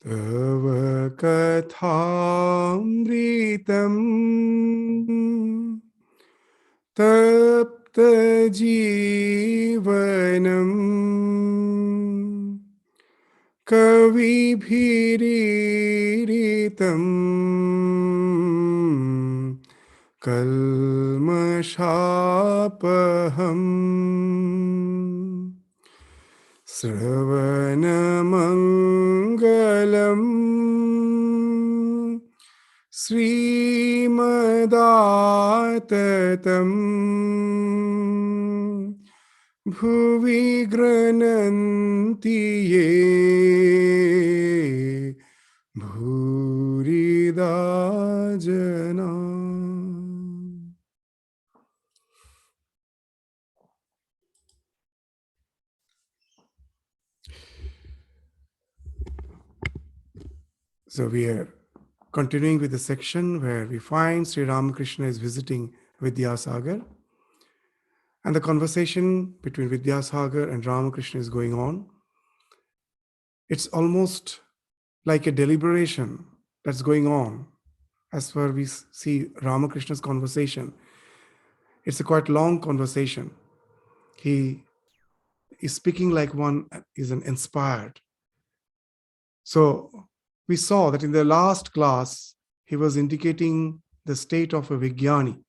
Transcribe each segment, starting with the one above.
Tava kathamritam tapta jivanam kavibhiriritam kalmashapaham Sravanamangalam Srimadaatatam Bhuvi Grananti Ye Bhurida Jana. So we are continuing with the section where we find Sri Ramakrishna is visiting Vidyasagar, and the conversation between Vidyasagar and Ramakrishna is going on. It's almost like a deliberation that's going on as far we see Ramakrishna's conversation. It's a quite long conversation. He is speaking like one is an inspired. So we saw that in the last class, he was indicating the state of a Vijnani.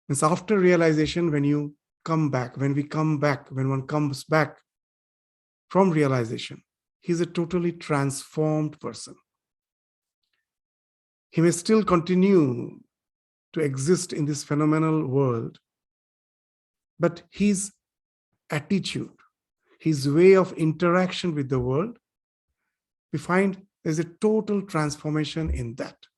It's after realization, when you come back, when one comes back from realization, he's a totally transformed person. He may still continue to exist in this phenomenal world, but his attitude, his way of interaction with the world, we find there's a total transformation in that.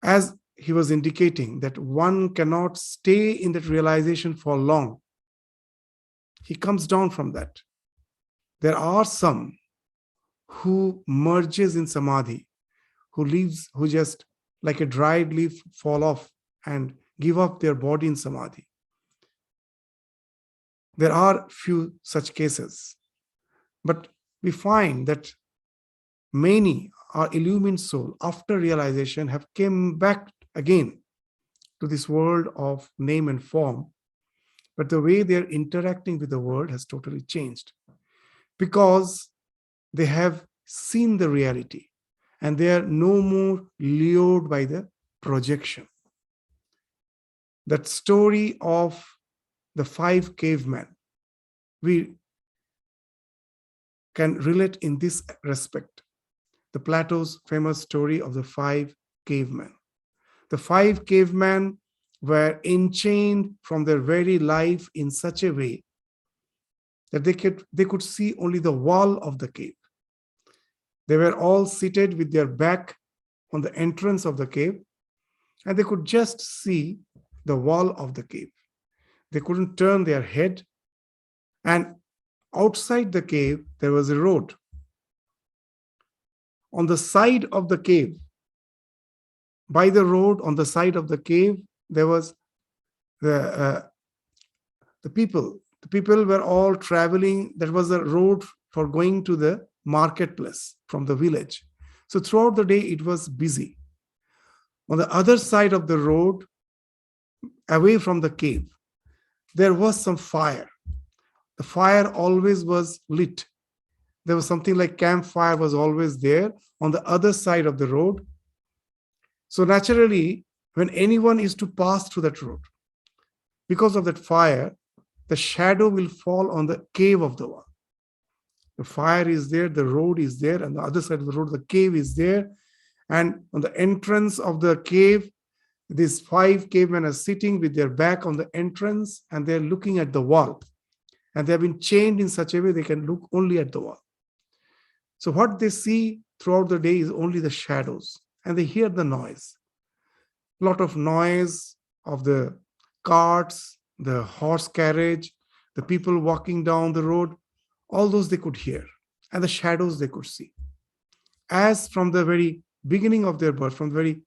As he was indicating that one cannot stay in that realization for long, he comes down from that. There are some who merges in samadhi, who just like a dried leaf fall off and give up their body in samadhi. There are few such cases, but we find that many are illumined soul after realization have come back again to this world of name and form, but the way they're interacting with the world has totally changed because they have seen the reality and they are no more lured by the projection. That story of the five cavemen, we can relate in this respect. The Plato's famous story of the five cavemen. The five cavemen were enchained from their very life in such a way that they could see only the wall of the cave. They were all seated with their back on the entrance of the cave, and they could just see the wall of the cave. They couldn't turn their head, and outside the cave, there was a road. On the side of the cave, by the road, on the side of the cave, there was the people. The people were all traveling. There was a road for going to the marketplace from the village. So throughout the day, it was busy. On the other side of the road, away from the cave, there was some fire. The fire always was lit. There was something like campfire was always there on the other side of the road. So naturally, when anyone is to pass through that road, because of that fire, the shadow will fall on the cave of the wall. The fire is there, the road is there, and the other side of the road, the cave is there. And on the entrance of the cave, these five cavemen are sitting with their back on the entrance, and they're looking at the wall. And they have been chained in such a way they can look only at the wall. So what they see throughout the day is only the shadows, and they hear the noise. A lot of noise of the carts, the horse carriage, the people walking down the road, all those they could hear, and the shadows they could see. As from the very beginning of their birth, from the very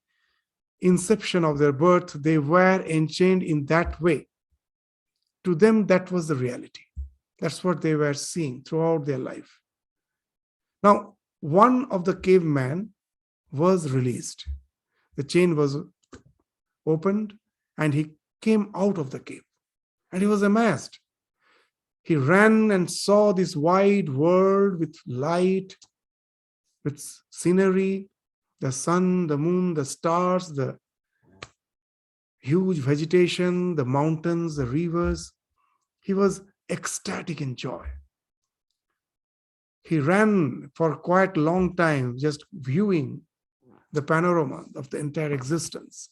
inception of their birth, they were enchained in that way. To them, that was the reality. That's what they were seeing throughout their life. Now, one of the cavemen was released. The chain was opened and he came out of the cave. And he was amazed. He ran and saw this wide world with light, with scenery, the sun, the moon, the stars, the huge vegetation, the mountains, the rivers. He was ecstatic in joy. He ran for quite a long time, just viewing the panorama of the entire existence.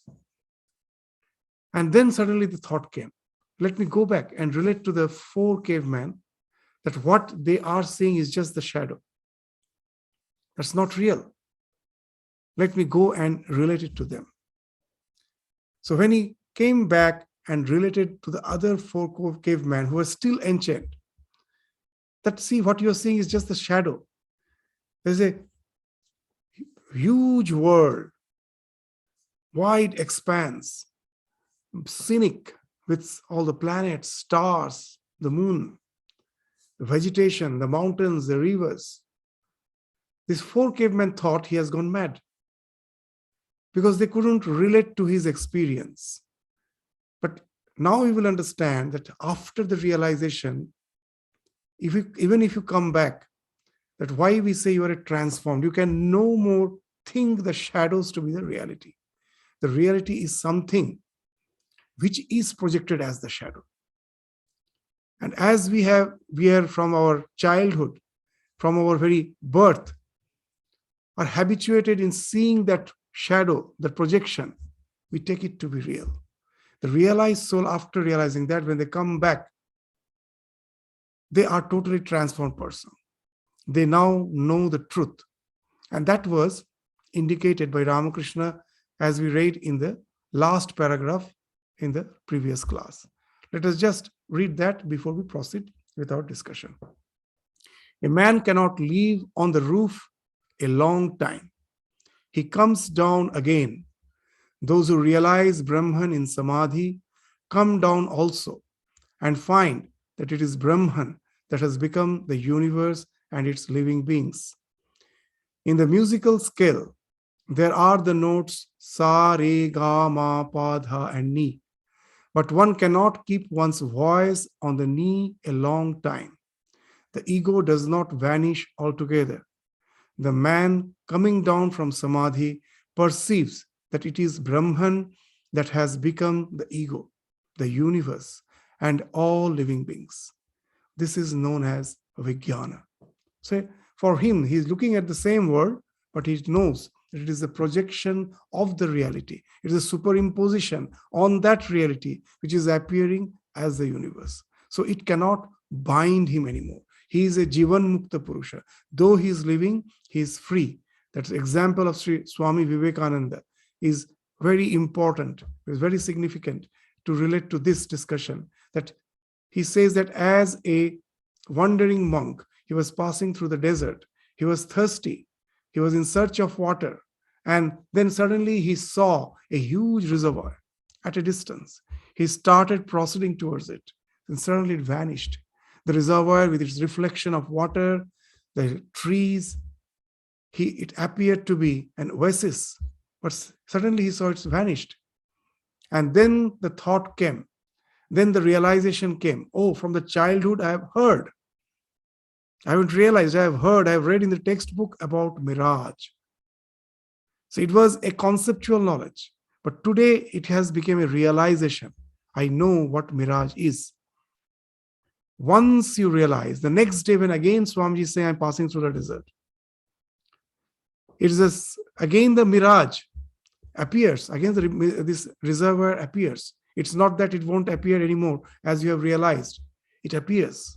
And then suddenly the thought came, let me go back and relate to the four cavemen that what they are seeing is just the shadow. That's not real. Let me go and relate it to them. So when he came back and related to the other four cavemen who were still enchanted, that see what you're seeing is just the shadow. There's a huge world, wide expanse, scenic with all the planets, stars, the moon, the vegetation, the mountains, the rivers. These four cavemen thought he has gone mad because they couldn't relate to his experience. But now we will understand that after the realization, even if you come back, that why we say you are transformed, you can no more think the shadows to be the reality. The reality is something which is projected as the shadow. And as we are from our childhood, from our very birth, are habituated in seeing that shadow, the projection, we take it to be real. The realized soul, after realizing that, when they come back, they are totally transformed person. They now know the truth. And that was indicated by Ramakrishna as we read in the last paragraph in the previous class. Let us just read that before we proceed with our discussion. A man cannot live on the roof a long time. He comes down again. Those who realize Brahman in Samadhi come down also and find that it is Brahman that has become the universe and its living beings. In the musical scale, there are the notes Sa, Re, Ga, Ma, Pa, Dha, and Ni. But one cannot keep one's voice on the Ni a long time. The ego does not vanish altogether. The man coming down from Samadhi perceives that it is Brahman that has become the ego, the universe, and all living beings. This is known as Vijnana. So for him, he is looking at the same world, but he knows that it is a projection of the reality. It is a superimposition on that reality, which is appearing as the universe. So it cannot bind him anymore. He is a Jivan Mukta Purusha. Though he is living, he is free. That example of Swami Vivekananda is very important, is very significant to relate to this discussion. That he says that as a wandering monk, he was passing through the desert. He was thirsty. He was in search of water. And then suddenly he saw a huge reservoir at a distance. He started proceeding towards it. And suddenly it vanished. The reservoir with its reflection of water, the trees, it appeared to be an oasis. But suddenly he saw it's vanished. And then the thought came. Then the realization came. Oh, from the childhood I have heard. I haven't realized, I have heard, I have read in the textbook about mirage. So it was a conceptual knowledge. But today it has become a realization. I know what mirage is. Once you realize, the next day when again Swamiji is saying, I'm passing through the desert. It is again the mirage appears, again this reservoir appears. It's not that it won't appear anymore as you have realized. It appears.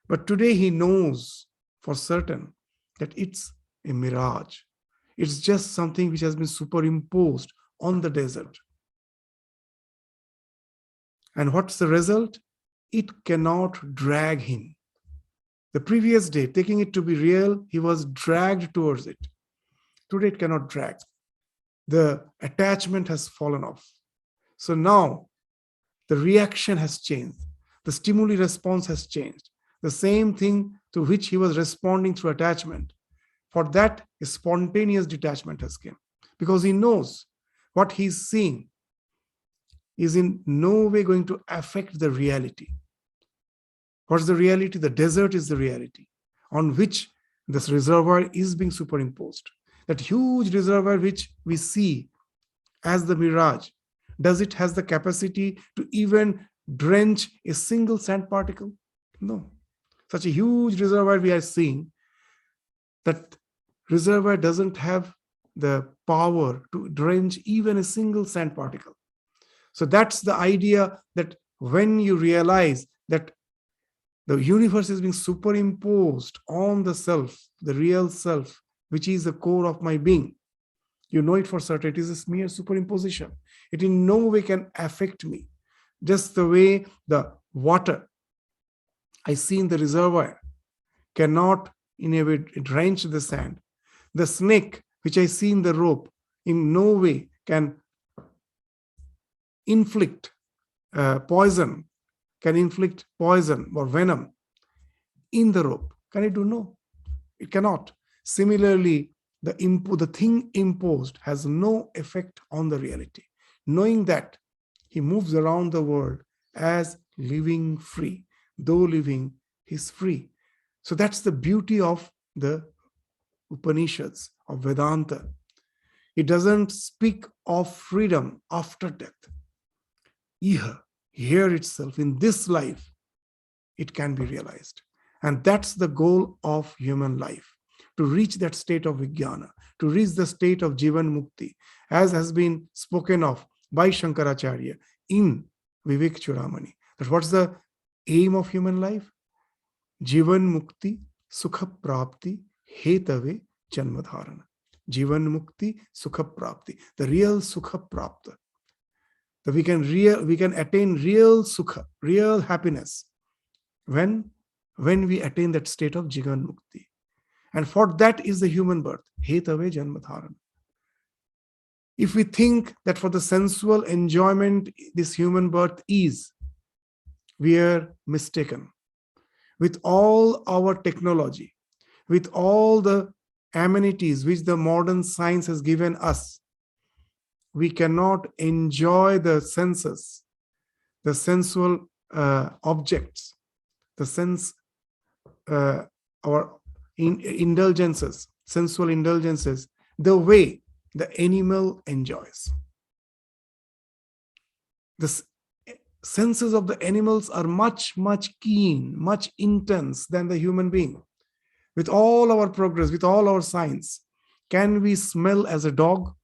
But today he knows for certain that it's a mirage. It's just something which has been superimposed on the desert. And what's the result? It cannot drag him. The previous day, taking it to be real, he was dragged towards it. Today it cannot drag. The attachment has fallen off. So now the reaction has changed. The stimuli response has changed. The same thing to which he was responding through attachment. For that, a spontaneous detachment has come, because he knows what he's seeing is in no way going to affect the reality. What's the reality? The desert is the reality on which this reservoir is being superimposed. That huge reservoir which we see as the mirage, does it has the capacity to even drench a single sand particle? No. Such a huge reservoir we are seeing, that reservoir doesn't have the power to drench even a single sand particle. So that's the idea, that when you realize that the universe is being superimposed on the self, the real self, which is the core of my being, you know it for certain. It is a mere superimposition. It in no way can affect me. Just the way the water I see in the reservoir cannot in a way drench the sand. The snake which I see in the rope in no way can inflict poison or venom in the rope. Can it do? No, it cannot. Similarly, the thing imposed has no effect on the reality. Knowing that, he moves around the world as living free. Though living, he's free. So that's the beauty of the Upanishads, of Vedanta. It doesn't speak of freedom after death. Here itself, in this life, it can be realized. And that's the goal of human life, to reach that state of Vijnana, to reach the state of Jivan Mukti, as has been spoken of by Shankaracharya in Vivek Churamani. That what's the aim of human life? Jivan Mukti, Sukha Prapti, Hetave, Janmadharana. Jivan Mukti, Sukha Prapti, the real Sukha Prapta. That we can attain real Sukha, real happiness when we attain that state of Jivan Mukti. And for that is the human birth, Hetave Janmadharana. If we think that for the sensual enjoyment this human birth is, we are mistaken. With all our technology, with all the amenities which the modern science has given us, we cannot enjoy the senses, the sensual objects, our indulgences, sensual indulgences, the way the animal enjoys. The senses of the animals are much, much keen, much intense than the human being. With all our progress, with all our science, can we smell as a dog?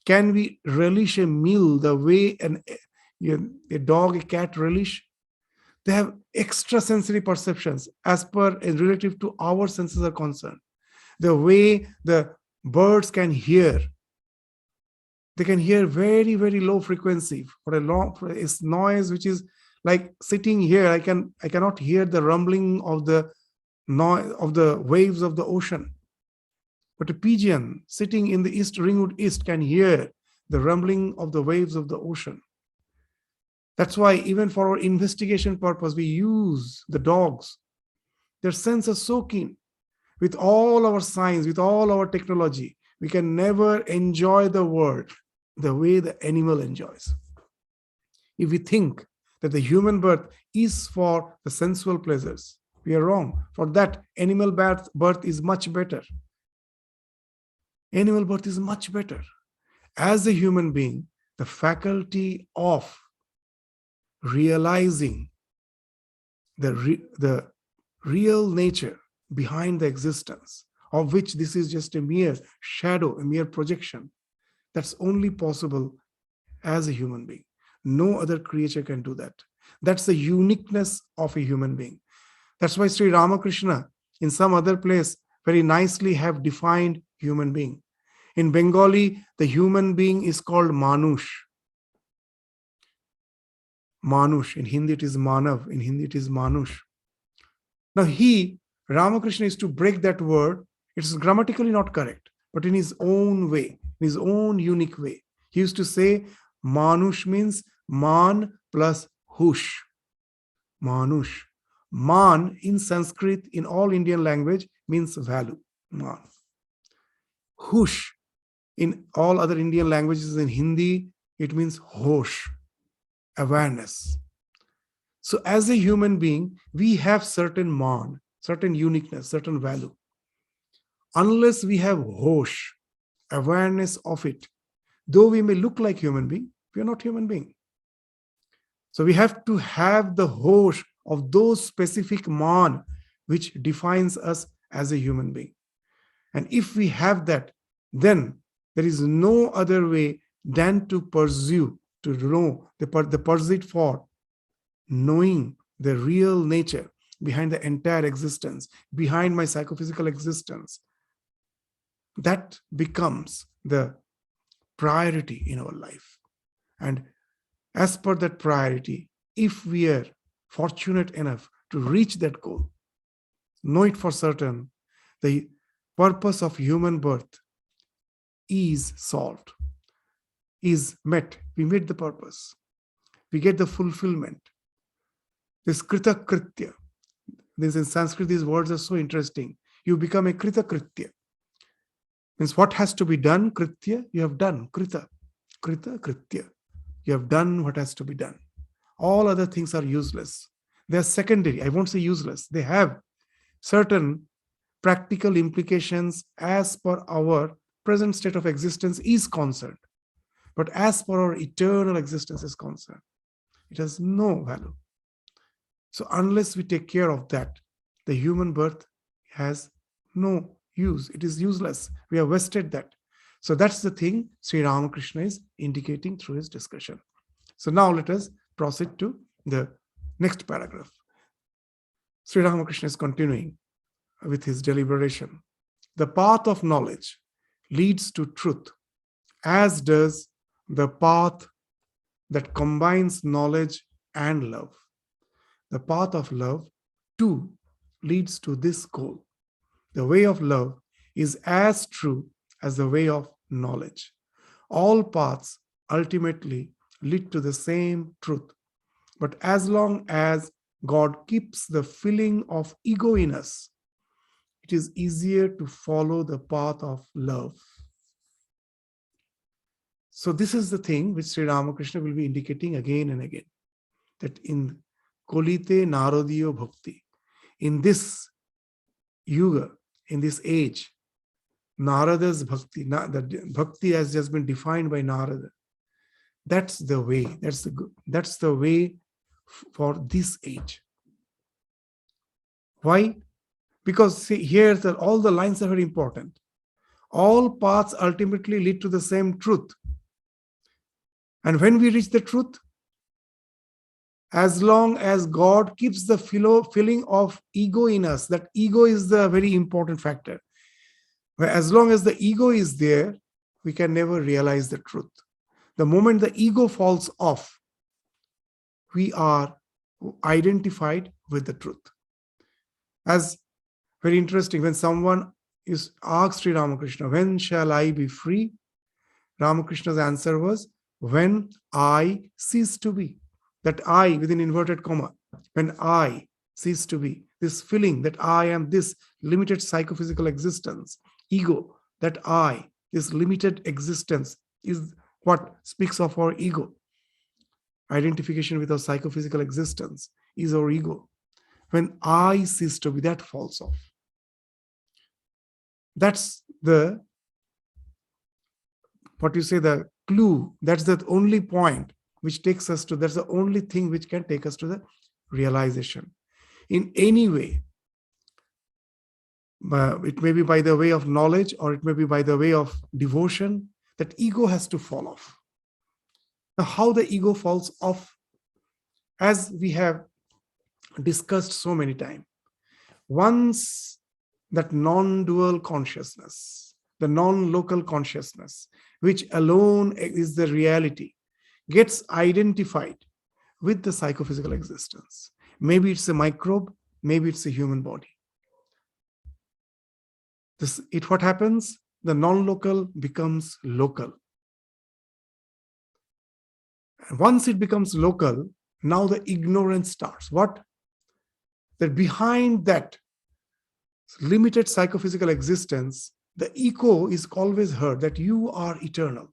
Can we relish a meal the way a dog, a cat relish? They have extrasensory perceptions as per and relative to our senses are concerned. The way the birds can hear, they can hear very, very low frequency for a noise which is like sitting here. I cannot hear the rumbling of the noise of the waves of the ocean. But a pigeon sitting in the Ringwood East can hear the rumbling of the waves of the ocean. That's why even for our investigation purpose, we use the dogs. Their sense is so keen. With all our science, with all our technology, we can never enjoy the world the way the animal enjoys. If we think that the human birth is for the sensual pleasures, we are wrong. For that, animal birth is much better. Animal birth is much better. As a human being, the faculty of realizing the real nature behind the existence, of which this is just a mere shadow, a mere projection, that's only possible as a human being. No other creature can do that. That's the uniqueness of a human being. That's why Sri Ramakrishna, in some other place, very nicely have defined human being. In Bengali, the human being is called Manush. Manush. In Hindi, it is Manav. In Hindi, it is Manush. Now, Ramakrishna, is to break that word. It's grammatically not correct, but in his own way, in his own unique way. He used to say, Manush means man plus hush. Manush. Man in Sanskrit, in all Indian language, means value. Man. Hush. In all other Indian languages, in Hindi, it means hosh, awareness. So as a human being, we have certain man, certain uniqueness, certain value. Unless we have hosh, awareness of it, though we may look like human being, we are not human being. So we have to have the hosh of those specific man which defines us as a human being. And if we have that, then there is no other way than to pursue, to know the pursuit for knowing the real nature behind the entire existence, behind my psychophysical existence. That becomes the priority in our life. And as per that priority, if we are fortunate enough to reach that goal, know it for certain, the purpose of human birth is solved, is met. We meet the purpose. We get the fulfillment. This krita kritya. This in Sanskrit, these words are so interesting. You become a krita kritya. Means what has to be done, kritya, you have done. Krita kritya. You have done what has to be done. All other things are useless. They are secondary. I won't say useless. They have certain practical implications as per our present state of existence is concerned. But as per our eternal existence is concerned, it has no value. So unless we take care of that, the human birth has no use. It is useless. We have wasted that. So that's the thing Sri Ramakrishna is indicating through his discussion. So now let us proceed to the next paragraph. Sri Ramakrishna is continuing with his deliberation. The path of knowledge leads to truth, as does the path that combines knowledge and love. The path of love, too, leads to this goal. The way of love is as true as the way of knowledge. All paths ultimately lead to the same truth. But as long as God keeps the feeling of ego in us, it is easier to follow the path of love. So this is the thing which Sri Ramakrishna will be indicating again and again, that in Kolite Naradiyo Bhakti, in this yuga, in this age, Narada's Bhakti, the Bhakti has just been defined by Narada. That's the way, that's the way for this age. Why? Because see, here all the lines are very important. All paths ultimately lead to the same truth. And when we reach the truth, as long as God keeps the feeling of ego in us, that ego is the very important factor. As long as the ego is there, we can never realize the truth. The moment the ego falls off, we are identified with the truth. As very interesting, when someone is asked Sri Ramakrishna, when shall I be free? Ramakrishna's answer was, when I cease to be. That I, within inverted comma, when I cease to be. This feeling that I am this limited psychophysical existence, ego, that I, this limited existence, is what speaks of our ego. Identification with our psychophysical existence is our ego. When I cease to be, that falls off. That's the, what you say, the clue. That's the only point which takes us to, that's the only thing which can take us to the realization. In any way, it may be by the way of knowledge or it may be by the way of devotion, that ego has to fall off. Now, how the ego falls off, as we have discussed so many times, once that non-dual consciousness, the non-local consciousness, which alone is the reality, gets identified with the psychophysical existence. Maybe it's a microbe, maybe it's a human body. What happens? The non-local becomes local. And once it becomes local, now the ignorance starts. What? That behind that limited psychophysical existence, the echo is always heard that you are eternal.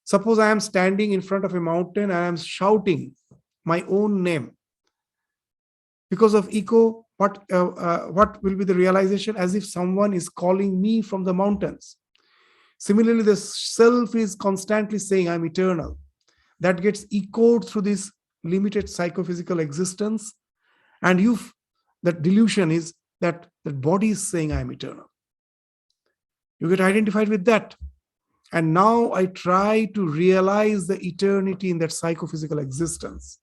Suppose I am standing in front of a mountain and I am shouting my own name. Because of echo, what will be the realization? As if someone is calling me from the mountains. Similarly, the self is constantly saying, I'm eternal. That gets echoed through this limited psychophysical existence. And that delusion is that the body is saying, I'm eternal. You get identified with that. And now I try to realize the eternity in that psychophysical existence.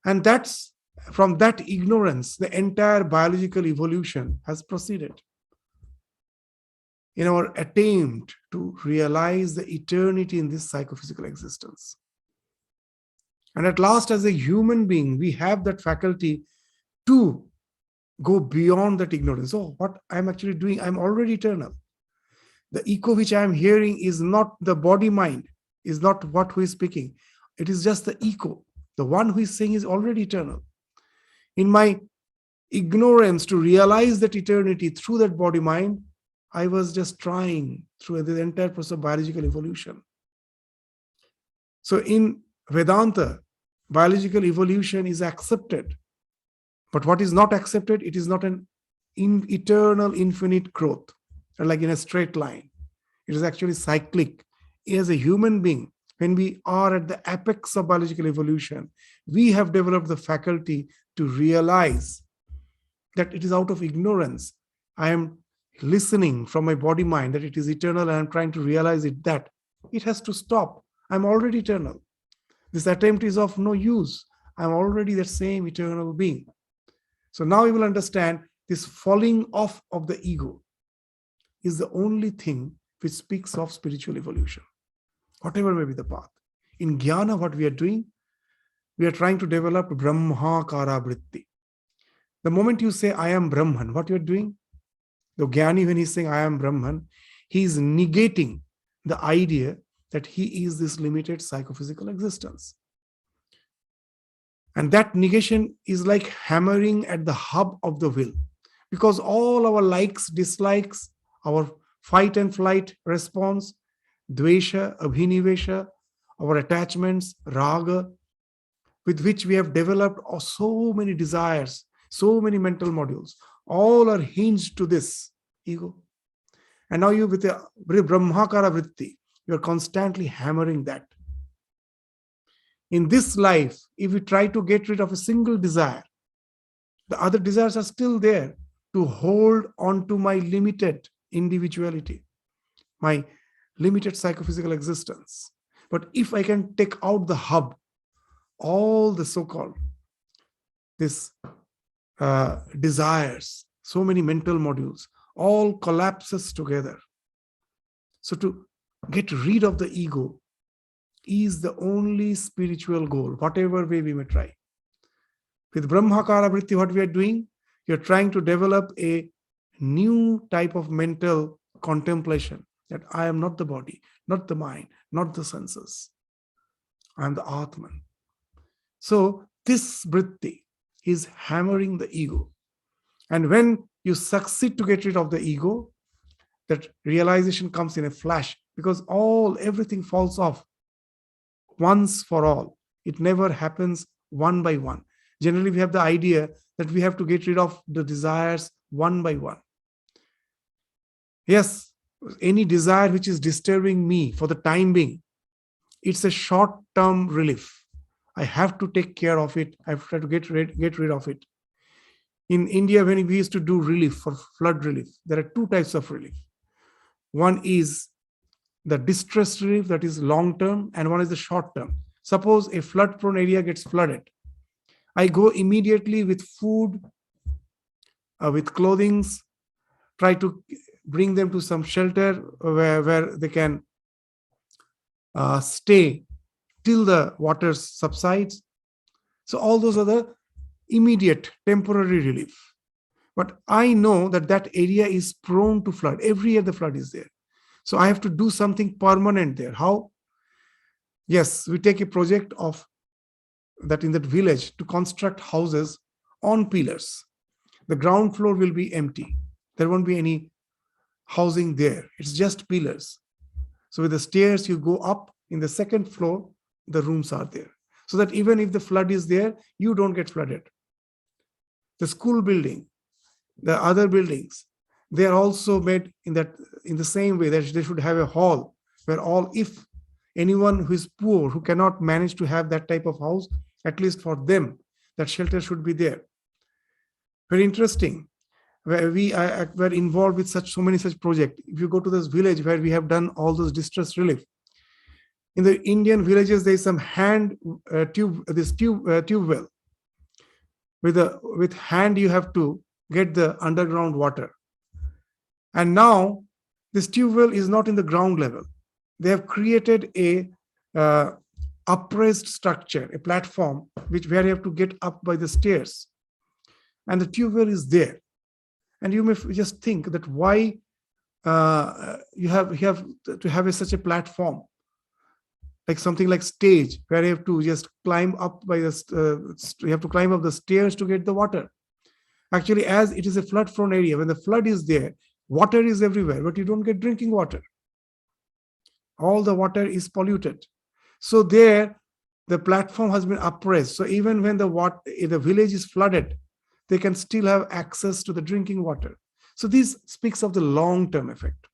And that's from that ignorance, the entire biological evolution has proceeded. In our attempt to realize the eternity in this psychophysical existence. And at last, as a human being, we have that faculty to go beyond that ignorance. Oh, what I'm actually doing, I'm already eternal. The echo which I am hearing is not the body mind, is not what who is speaking. It is just the echo. The one who is saying is already eternal. In my ignorance to realize that eternity through that body mind, I was just trying through the entire process of biological evolution. So in Vedanta, biological evolution is accepted. But what is not accepted, it is not an eternal, infinite growth, like in a straight line. It is actually cyclic. As a human being, when we are at the apex of biological evolution, we have developed the faculty to realize that it is out of ignorance. I am listening from my body mind that it is eternal and I'm trying to realize it, that it has to stop. I'm already eternal. This attempt is of no use. I'm already that same eternal being. So now you will understand this falling off of the ego is the only thing which speaks of spiritual evolution, whatever may be the path. In Jnana, what we are doing, we are trying to develop Brahmakara Vritti. The moment you say, I am Brahman, what you are doing? The Jnani, when he's saying, I am Brahman, he is negating the idea that he is this limited psychophysical existence. And that negation is like hammering at the hub of the will. Because all our likes, dislikes, our fight and flight response, dvesha, abhinivesha, our attachments, raga, with which we have developed so many desires, so many mental modules, all are hinged to this ego. And now you, with the Brahmakara Vritti, you are constantly hammering that. In this life, if we try to get rid of a single desire, the other desires are still there to hold on to my limited individuality, my limited psychophysical existence. But if I can take out the hub, all the so-called this desires, so many mental modules, all collapses together. So to get rid of the ego is the only spiritual goal, whatever way we may try. With Brahmakara Vritti, what we are doing, you're trying to develop a new type of mental contemplation that I am not the body, not the mind, not the senses. I am the Atman. So this Vritti is hammering the ego. And when you succeed to get rid of the ego, that realization comes in a flash, because everything falls off once for all. It never happens one by one. Generally, we have the idea that we have to get rid of the desires one by one. Yes, any desire which is disturbing me for the time being, it's a short-term relief. I have to take care of it. I have to get rid of it. In India, when we used to do relief for flood relief, there are two types of relief. One is the distress relief, that is long-term, and one is the short-term. Suppose a flood-prone area gets flooded. I go immediately with food, with clothing, try to bring them to some shelter where they can stay till the water subsides. So all those are the immediate temporary relief. But I know that that area is prone to flood. Every year the flood is there. So I have to do something permanent there. How? Yes, we take a project of that in that village to construct houses on pillars. The ground floor will be empty. There won't be any housing there. It's just pillars. So with the stairs, you go up. In the second floor, the rooms are there. So that even if the flood is there, you don't get flooded. The school building, the other buildings, they are also made in the same way that they should have a hall where if anyone who is poor, who cannot manage to have that type of house, at least for them, that shelter should be there. Very interesting. Where we were involved with so many such projects. If you go to this village where we have done all those distress relief, in the Indian villages, there is some tube well. With hand, you have to get the underground water. And now this tube well is not in the ground level. They have created a upraised structure, a platform, where you have to get up by the stairs. And the tube well is there. And you may just think that why you have to have such a platform, like something like stage, where you have to just climb up you have to climb up the stairs to get the water. Actually, as it is a flood-prone area, when the flood is there, water is everywhere, but you don't get drinking water. All the water is polluted. So there, the platform has been upraised. So even when the village is flooded, they can still have access to the drinking water. So this speaks of the long-term effect.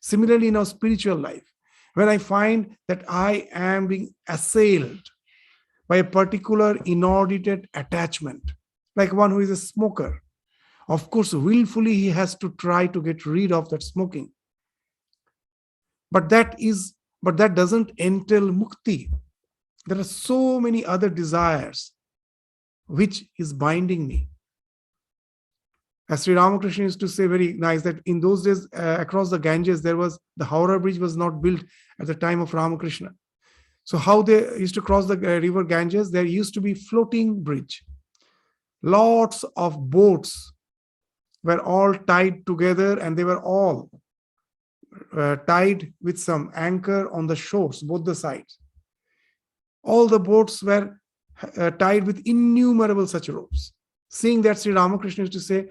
Similarly, in our spiritual life, when I find that I am being assailed by a particular inordinate attachment, like one who is a smoker, of course, willfully he has to try to get rid of that smoking. But that doesn't entail mukti. There are so many other desires which is binding me. As Sri Ramakrishna used to say, very nice, that in those days across the Ganges, the Howrah Bridge was not built at the time of Ramakrishna. So how they used to cross the river Ganges, there used to be floating bridge. Lots of boats were all tied together, and they were all tied with some anchor on the shores, both the sides. All the boats were tied with innumerable such ropes. Seeing that, Sri Ramakrishna used to say,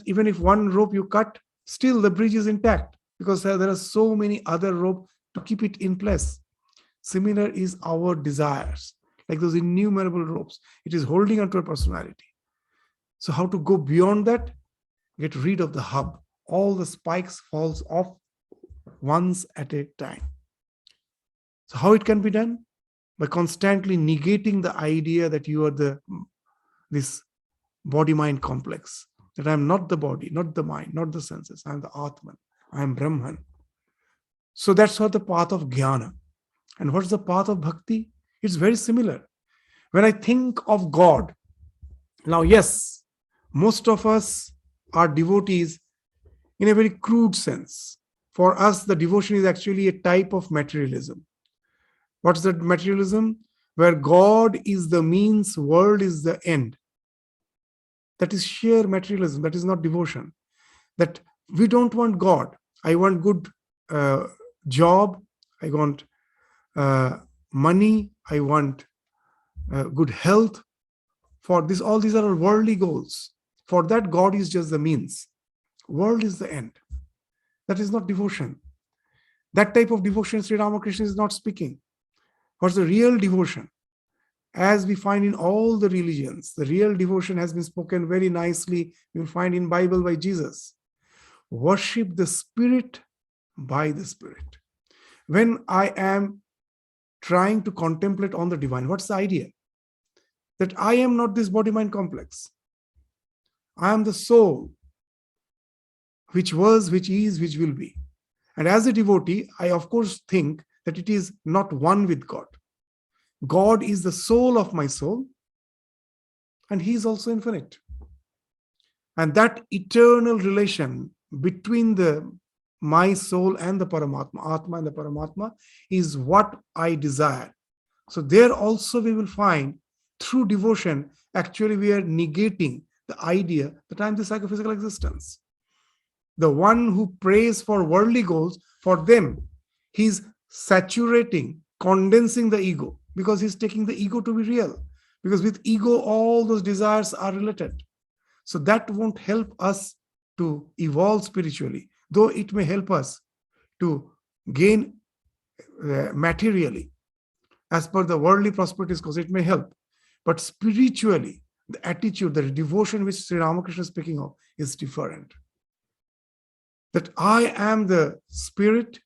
even if one rope you cut, still the bridge is intact, because there are so many other ropes to keep it in place. Similar is our desires, like those innumerable ropes. It is holding onto a personality. So how to go beyond that? Get rid of the hub. All the spikes falls off once at a time. So how it can be done? By constantly negating the idea that you are this body-mind complex, that I am not the body, not the mind, not the senses. I am the Atman. I am Brahman. So that's what the path of jnana. And what's the path of bhakti? It's very similar. When I think of God, now yes, most of us are devotees in a very crude sense. For us, the devotion is actually a type of materialism. What's that materialism? Where God is the means, world is the end. That is sheer materialism. That is not devotion. That we don't want God. I want good job. I want money. I want good health. For this, all these are worldly goals. For that, God is just the means. World is the end. That is not devotion. That type of devotion Sri Ramakrishna is not speaking. What's the real devotion? As we find in all the religions, the real devotion has been spoken very nicely. You'll find in Bible by Jesus. Worship the Spirit by the Spirit. When I am trying to contemplate on the divine, what's the idea? That I am not this body-mind complex. I am the soul, which was, which is, which will be. And as a devotee, I of course think that it is not one with God. God is the soul of my soul, and he is also infinite. And that eternal relation between my soul and the Paramatma, Atma and the Paramatma, is what I desire. So there also we will find, through devotion, actually we are negating the idea that I am the psychophysical existence. The one who prays for worldly goals, for them, he's saturating, condensing the ego, because he's taking the ego to be real. Because with ego, all those desires are related. So that won't help us to evolve spiritually, though it may help us to gain materially, as per the worldly prosperities cause, it may help. But spiritually, the attitude, the devotion which Sri Ramakrishna is speaking of is different. That I am the spirit,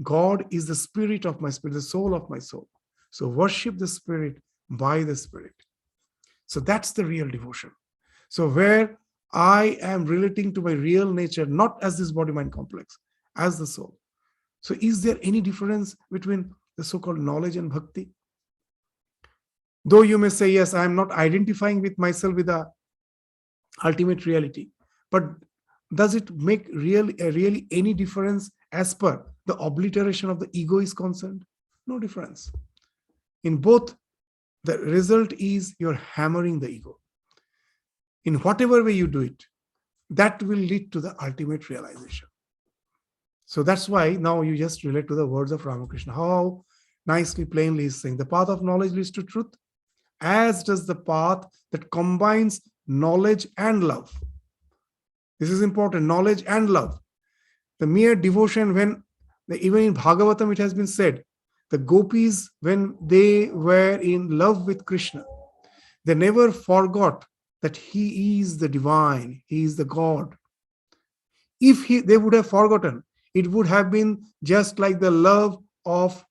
God is the spirit of my spirit, the soul of my soul. So worship the spirit by the spirit. So that's the real devotion. So where I am relating to my real nature, not as this body-mind complex, as the soul. So is there any difference between the so-called knowledge and bhakti? Though you may say, yes, I am not identifying with myself with the ultimate reality, but does it make really any difference as per the obliteration of the ego is concerned? No difference. In both, the result is you're hammering the ego. In whatever way you do it, that will lead to the ultimate realization. So that's why now you just relate to the words of Ramakrishna. How nicely, plainly he's saying, the path of knowledge leads to truth, as does the path that combines knowledge and love. This is important, knowledge and love. The mere devotion, when even in Bhagavatam it has been said, the gopis, when they were in love with Krishna, they never forgot that he is the divine, he is the God. If they would have forgotten, it would have been just like the love of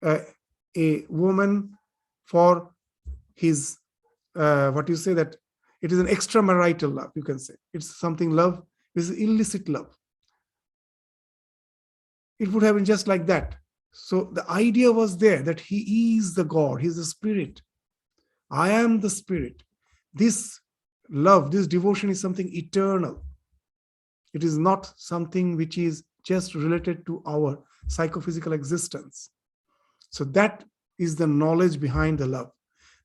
a woman for his, what you say, that it is an extramarital love, you can say. It's something love, this is illicit love. It would have been just like that. So the idea was there that he is the God, he is the spirit. I am the spirit. This love, this devotion is something eternal. It is not something which is just related to our psychophysical existence. So that is the knowledge behind the love.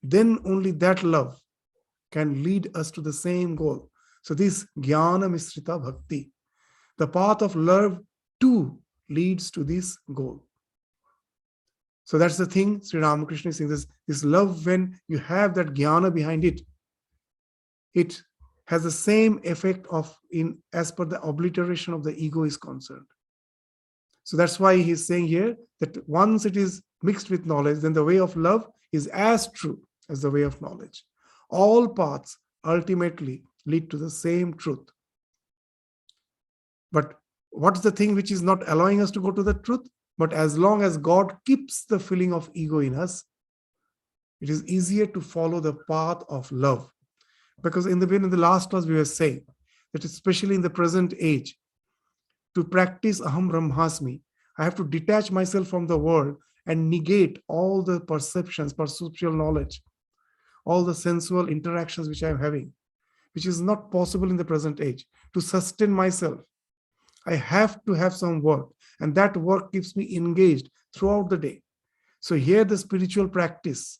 Then only that love can lead us to the same goal. So this jnana misrita bhakti, the path of love too leads to this goal. So that's the thing Sri Ramakrishna is saying, this love, when you have that jnana behind it, it has the same effect of as per the obliteration of the ego is concerned. So that's why he's saying here that once it is mixed with knowledge, then the way of love is as true as the way of knowledge. All paths ultimately lead to the same truth. But what's the thing which is not allowing us to go to the truth? But as long as God keeps the feeling of ego in us, it is easier to follow the path of love. Because in the last class we were saying that especially in the present age, to practice aham brahmasmi, I have to detach myself from the world and negate all the perceptions, perceptual knowledge, all the sensual interactions which I am having, which is not possible in the present age. To sustain myself, I have to have some work, and that work keeps me engaged throughout the day. So here the spiritual practice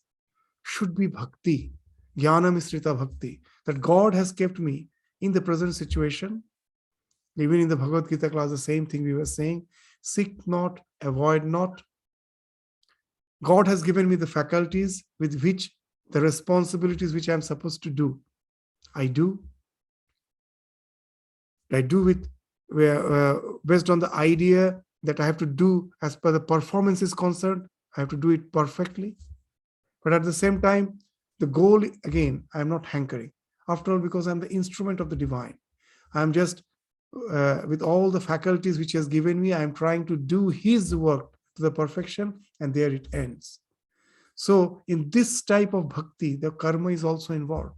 should be bhakti, jnana misrita bhakti, that God has kept me in the present situation. Even in the Bhagavad Gita class, the same thing we were saying, seek not, avoid not. God has given me the faculties with which the responsibilities which I am supposed to do, I do. I do with based on the idea that I have to do as per the performance is concerned. I have to do it perfectly. But at the same time, the goal, again, I am not hankering. After all, because I'm the instrument of the divine. I'm just, with all the faculties which he has given me, I'm trying to do his work to the perfection, and there it ends. So in this type of bhakti, the karma is also involved.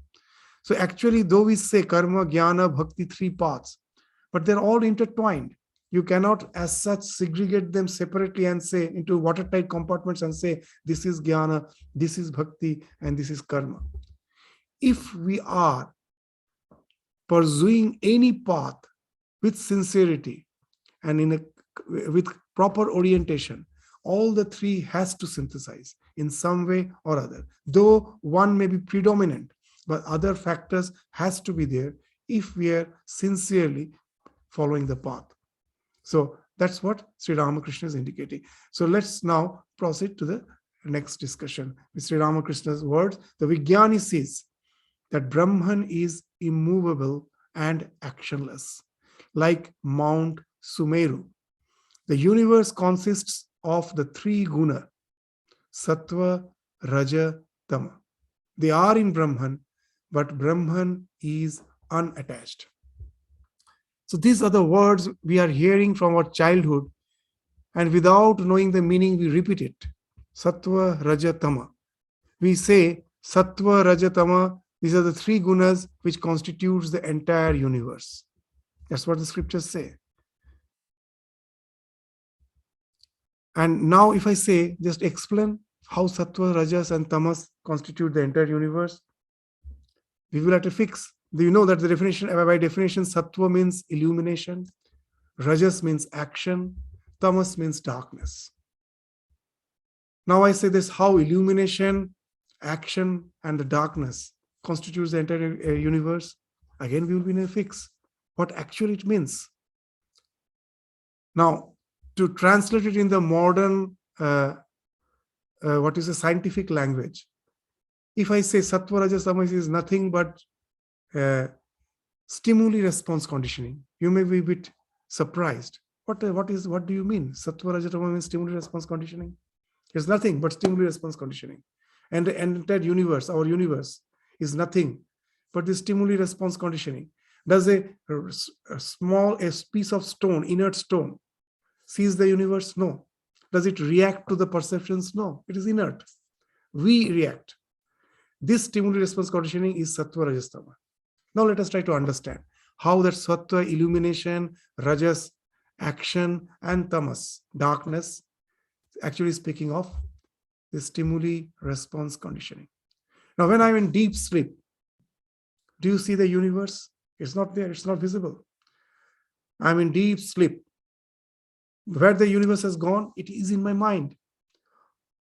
So actually, though we say karma, jnana, bhakti, three paths, but they're all intertwined. You cannot as such segregate them separately and say into watertight compartments and say, this is jnana, this is bhakti, and this is karma. If we are pursuing any path with sincerity and with proper orientation, all the three has to synthesize in some way or other. Though one may be predominant, but other factors has to be there if we are sincerely following the path. So that's what Sri Ramakrishna is indicating. So let's now proceed to the next discussion. With Sri Ramakrishna's words, the Vijnani says that Brahman is immovable and actionless, like Mount Sumeru. The universe consists of the three guna, sattva, raja, tama. They are in Brahman, but Brahman is unattached. So these are the words we are hearing from our childhood, and without knowing the meaning, we repeat it. Sattva, raja, tama. We say sattva, raja, tama. These are the three gunas which constitutes the entire universe. That's what the scriptures say. And now if I say, just explain how sattva, rajas and tamas constitute the entire universe, we will have to fix. Do you know that the definition, by definition, sattva means illumination, rajas means action, tamas means darkness. Now I say this, how illumination, action and the darkness constitutes the entire universe. Again, we will be in a fix. What actually it means. Now, to translate it in the modern, what is a scientific language, if I say sattva, rajas, tamas is nothing but stimuli response conditioning, you may be a bit surprised. What do you mean? Sattva, rajas, tamas means stimuli response conditioning. It's nothing but stimuli response conditioning. And the entire universe, our universe, is nothing but the stimuli response conditioning. Does a piece of stone, inert stone, sees the universe? No. Does it react to the perceptions? No. It is inert. We react. This stimuli response conditioning is sattva, rajas, tama. Now let us try to understand how that sattva, illumination, rajas, action, and tamas, darkness, actually speaking of the stimuli response conditioning. Now when I'm in deep sleep, do you see the universe? It's not there. It's not visible. I'm in deep sleep. Where the universe has gone, it is in my mind.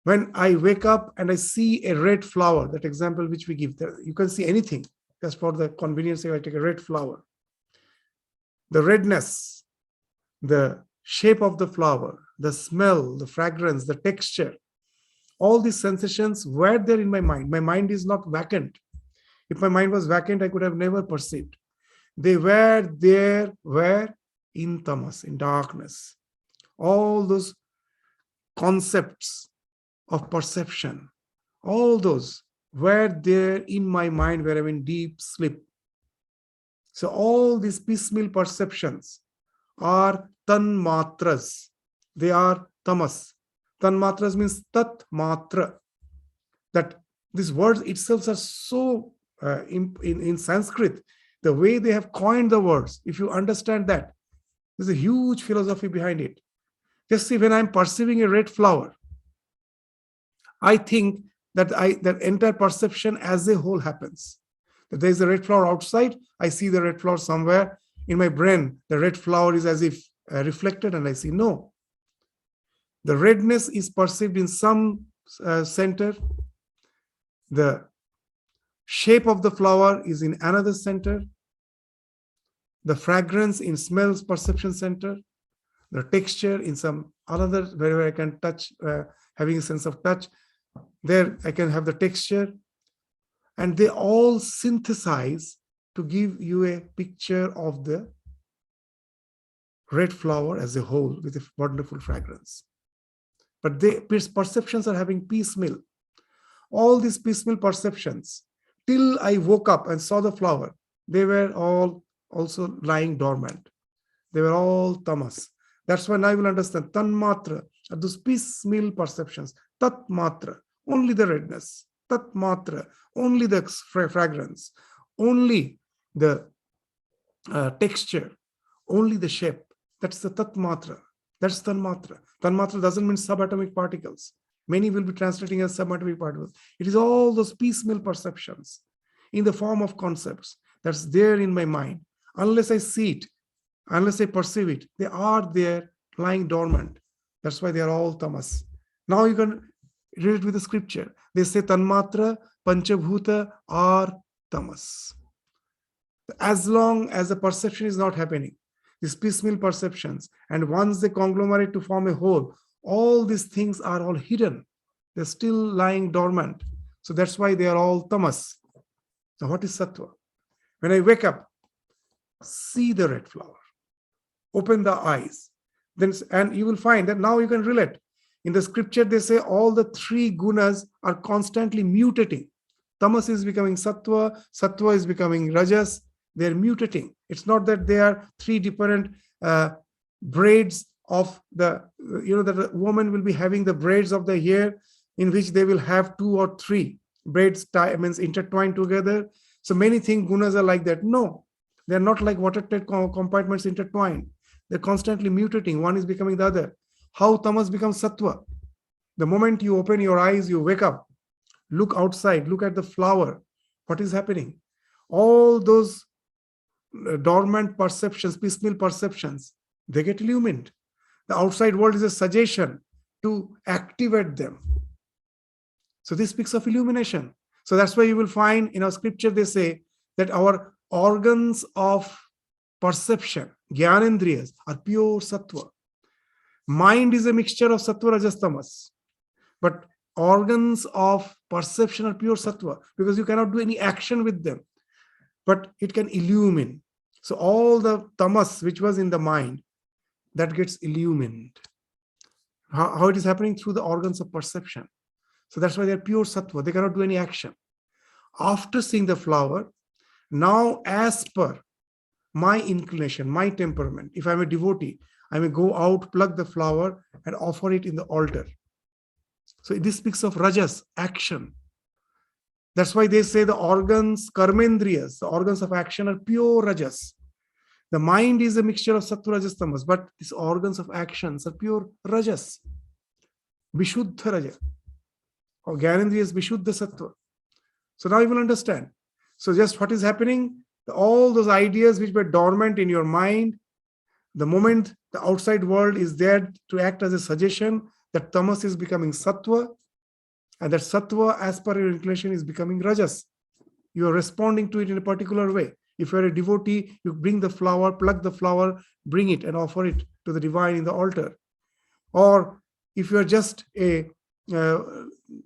When I wake up and I see a red flower, that example which we give, you can see anything. Just for the convenience, I take a red flower. The redness, the shape of the flower, the smell, the fragrance, the texture, all these sensations were there in my mind. My mind is not vacant. If my mind was vacant, I could have never perceived. They were there, where? In tamas, in darkness. All those concepts of perception, all those were there in my mind where I'm in deep sleep. So all these piecemeal perceptions are tanmatras. They are tamas. Tanmatras means tat matra. That these words itself are so in Sanskrit, the way they have coined the words, if you understand that, there's a huge philosophy behind it. Just see, when I'm perceiving a red flower, I think that that entire perception as a whole happens. That there's a red flower outside, I see the red flower somewhere. In my brain, the red flower is as if reflected, and I see, no. The redness is perceived in some center. The shape of the flower is in another center. The fragrance in smells perception center. The texture in some another, wherever I can touch, having a sense of touch, there I can have the texture. And they all synthesize to give you a picture of the red flower as a whole with a wonderful fragrance. But perceptions are having piecemeal. All these piecemeal perceptions, till I woke up and saw the flower, they were all also lying dormant. They were all tamas. That's when I will understand tanmatra are those piecemeal perceptions. Tat matra, only the redness. Tat matra, only the fragrance, only the texture, only the shape. That's the tat matra. That's tanmatra. Tanmatra doesn't mean subatomic particles. Many will be translating as subatomic particles. It is all those piecemeal perceptions in the form of concepts that's there in my mind. Unless I see it, unless I perceive it, they are there lying dormant. That's why they are all tamas. Now you can read it with the scripture. They say tanmatra, panchabhuta are tamas. As long as the perception is not happening, these piecemeal perceptions, and once they conglomerate to form a whole, all these things are all hidden. They're still lying dormant. So that's why they are all tamas. Now what is sattva? When I wake up, see the red flower, open the eyes, then, and you will find that now you can relate. In the scripture, they say all the three gunas are constantly mutating. Tamas is becoming sattva, sattva is becoming rajas. They're mutating. It's not that they are three different braids of the, that a woman will be having the braids of the hair in which they will have two or three braids means intertwined together. So many think gunas are like that. No, they're not like watertight compartments intertwined. They're constantly mutating. One is becoming the other. How tamas becomes sattva? The moment you open your eyes, you wake up, look outside, look at the flower. What is happening? All those dormant perceptions, piecemeal perceptions, they get illumined. The outside world is a suggestion to activate them. So this speaks of illumination. So that's why you will find in our scripture, they say that our organs of perception, jnanendriyas, are pure sattva. Mind is a mixture of sattva, rajas, tamas. But organs of perception are pure sattva because you cannot do any action with them. But it can illumine. So all the tamas which was in the mind, that gets illumined. How it is happening? Through the organs of perception. So that's why they're pure sattva. They cannot do any action. After seeing the flower, now as per my inclination, my temperament, if I'm a devotee, I may go out, pluck the flower and offer it in the altar. So this speaks of rajas, action. That's why they say the organs, karmendriyas, the organs of action are pure rajas. The mind is a mixture of sattva, rajas, tamas, but these organs of actions are pure rajas. Vishuddha raja. Or jnanendriya is vishuddha sattva. So now you will understand. So just what is happening? All those ideas which were dormant in your mind, the moment the outside world is there to act as a suggestion, that tamas is becoming sattva, and that sattva, as per your inclination, is becoming rajas. You are responding to it in a particular way. If you are a devotee, you bring the flower, pluck the flower, bring it and offer it to the divine in the altar. Or if you are just a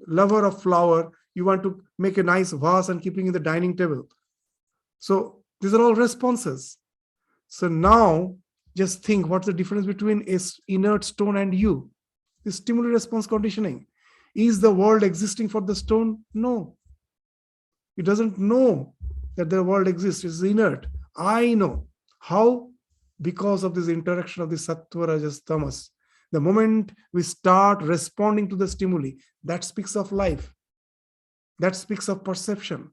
lover of flower, you want to make a nice vase and keeping in the dining table. So these are all responses. So now just think, what's the difference between a inert stone and you? The stimuli response conditioning. Is the world existing for the stone? No. It doesn't know that the world exists. It's inert. I know. How? Because of this interaction of the sattva, rajas, tamas. The moment we start responding to the stimuli, that speaks of life. That speaks of perception.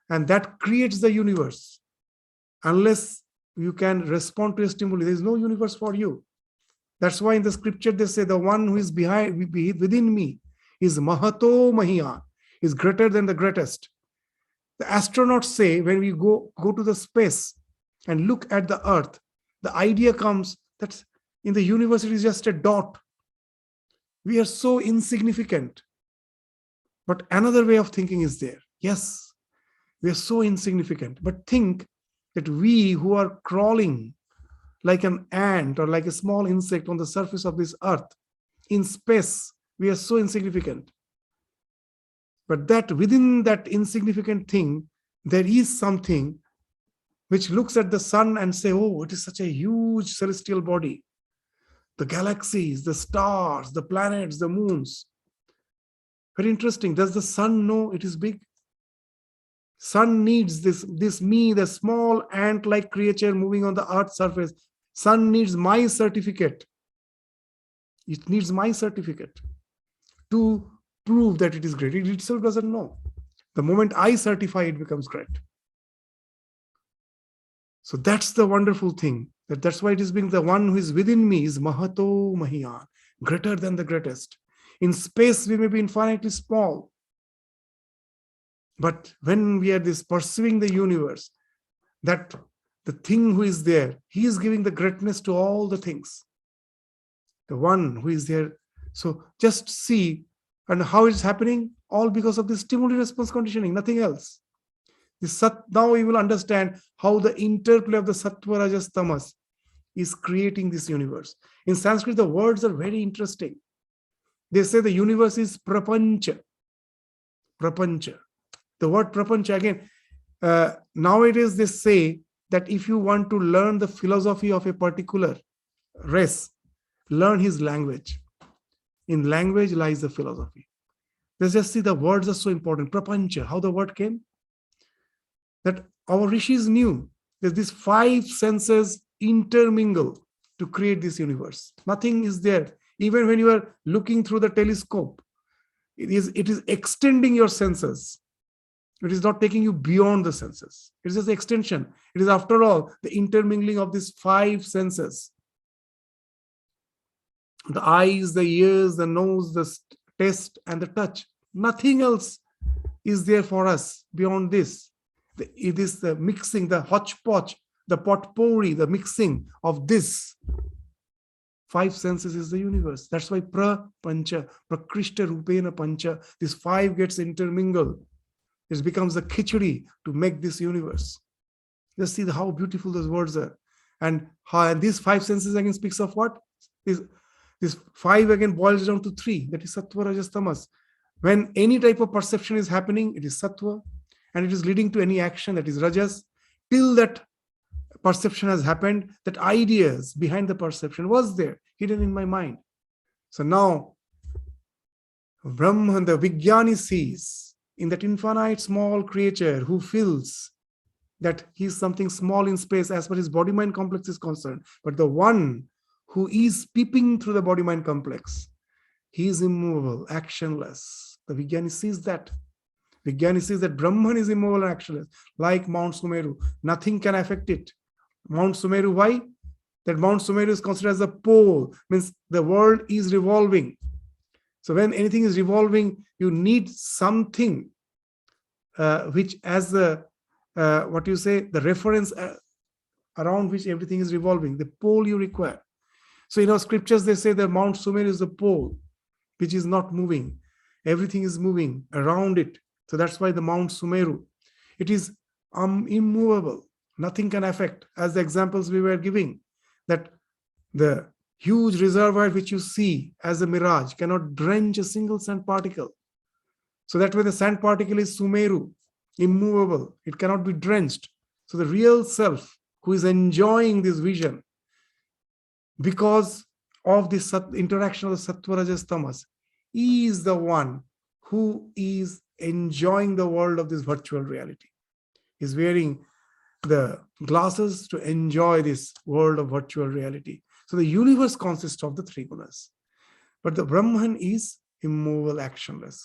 And that creates the universe. Unless you can respond to a stimuli, there is no universe for you. That's why in the scripture they say the one who is within me is Mahato Mahiyan, is greater than the greatest. The astronauts say when we go to the space and look at the earth, the idea comes that in the universe it is just a dot. We are so insignificant. But another way of thinking is there. Yes, we are so insignificant. But think that we who are crawling like an ant or like a small insect on the surface of this earth, in space, we are so insignificant. But that within that insignificant thing, there is something which looks at the sun and say, oh, it is such a huge celestial body. The galaxies, the stars, the planets, the moons. Very interesting. Does the sun know it is big? Sun needs this me, the small ant-like creature moving on the earth's surface. Sun needs my certificate. It needs my certificate to prove that it is great. It itself doesn't know. The moment I certify, it becomes great. So that's the wonderful thing. That's why it is being the one who is within me is Mahato Mahiyan, greater than the greatest. In space, we may be infinitely small. But when we are pursuing the universe, that the thing who is there, he is giving the greatness to all the things. The one who is there. So just see, and how it's happening, all because of the stimuli response conditioning, nothing else. Now you will understand how the interplay of the sattva, rajas, tamas is creating this universe. In Sanskrit, the words are very interesting. They say the universe is prapancha. Prapancha. The word prapancha, again, nowadays they say that if you want to learn the philosophy of a particular race, learn his language. In language lies the philosophy. Let's just see, the words are so important. Prapancha, how the word came? That our rishis knew that these five senses intermingle to create this universe. Nothing is there. Even when you are looking through the telescope, it is extending your senses. It is not taking you beyond the senses. It is just the extension. It is, after all, the intermingling of these five senses. The eyes, the ears, the nose, the taste, and the touch. Nothing else is there for us beyond this. It is the mixing, the hodgepodge, the potpourri, the mixing of this. Five senses is the universe. That's why pra-pancha, prakrishta rupena pancha, these five gets intermingled. It becomes the khichdi to make this universe. Just see how beautiful those words are. And these five senses again speaks of what? This five again boils down to three. That is sattva, rajas, tamas. When any type of perception is happening, it is sattva. And it is leading to any action, that is rajas. Till that perception has happened, that ideas behind the perception was there, hidden in my mind. So now, Brahman, the Vijnani, sees in that infinite small creature who feels that he is something small in space as far as body-mind complex is concerned. But the one who is peeping through the body-mind complex, he is immovable, actionless. The Vijnani sees that. Vijnani sees that Brahman is immovable and actionless, like Mount Sumeru. Nothing can affect it. Mount Sumeru, why? That Mount Sumeru is considered as a pole, means the world is revolving. So when anything is revolving, you need something which as the, the reference around which everything is revolving, the pole you require. So in our scriptures, they say that Mount Sumeru is the pole, which is not moving. Everything is moving around it. So that's why the Mount Sumeru, it is immovable. Nothing can affect, as the examples we were giving, that the huge reservoir which you see as a mirage cannot drench a single sand particle. So that way the sand particle is Sumeru, immovable. It cannot be drenched. So the real self who is enjoying this vision because of this interaction of the sattva, rajas, tamas, is the one who is enjoying the world of this virtual reality. He's wearing the glasses to enjoy this world of virtual reality. So the universe consists of the three gunas. But the Brahman is immovable, actionless.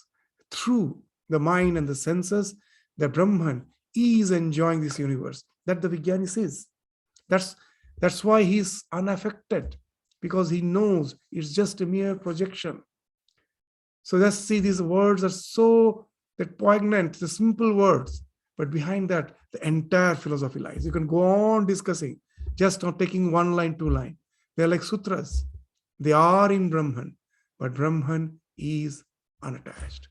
Through the mind and the senses, the Brahman is enjoying this universe. That the Vijnani sees. That's why he's unaffected, because he knows it's just a mere projection. So let's see, these words are so poignant, the simple words, but behind that, the entire philosophy lies. You can go on discussing, just not taking one line, two line. They're like sutras. They are in Brahman, but Brahman is unattached.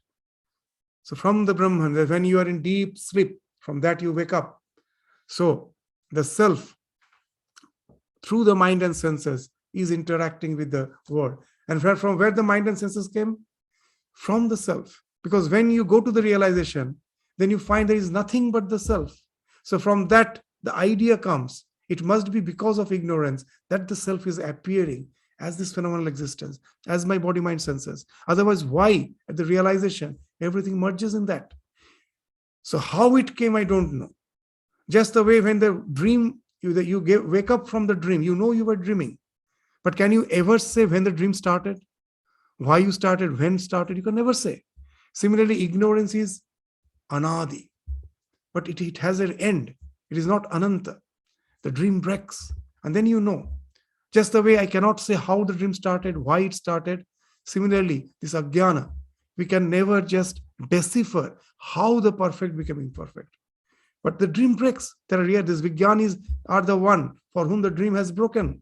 So from the Brahman, when you are in deep sleep, from that you wake up. So the self, through the mind and senses, is interacting with the world. And from where the mind and senses came? From the self. Because when you go to the realization, then you find there is nothing but the self. So from that, the idea comes. It must be because of ignorance that the self is appearing as this phenomenal existence, as my body, mind, senses. Otherwise, why? At the realization, everything merges in that. So how it came, I don't know. Just the way when the dream, wake up from the dream, you know you were dreaming. But can you ever say when the dream started? Why you started, when started? You can never say. Similarly, ignorance is anadi, but it has an end. It is not ananta. The dream breaks, and then you know. Just the way I cannot say how the dream started, why it started. Similarly, this ajnana, we can never just decipher how the perfect became imperfect. But the dream breaks. There are these Vijnanis are the one for whom the dream has broken.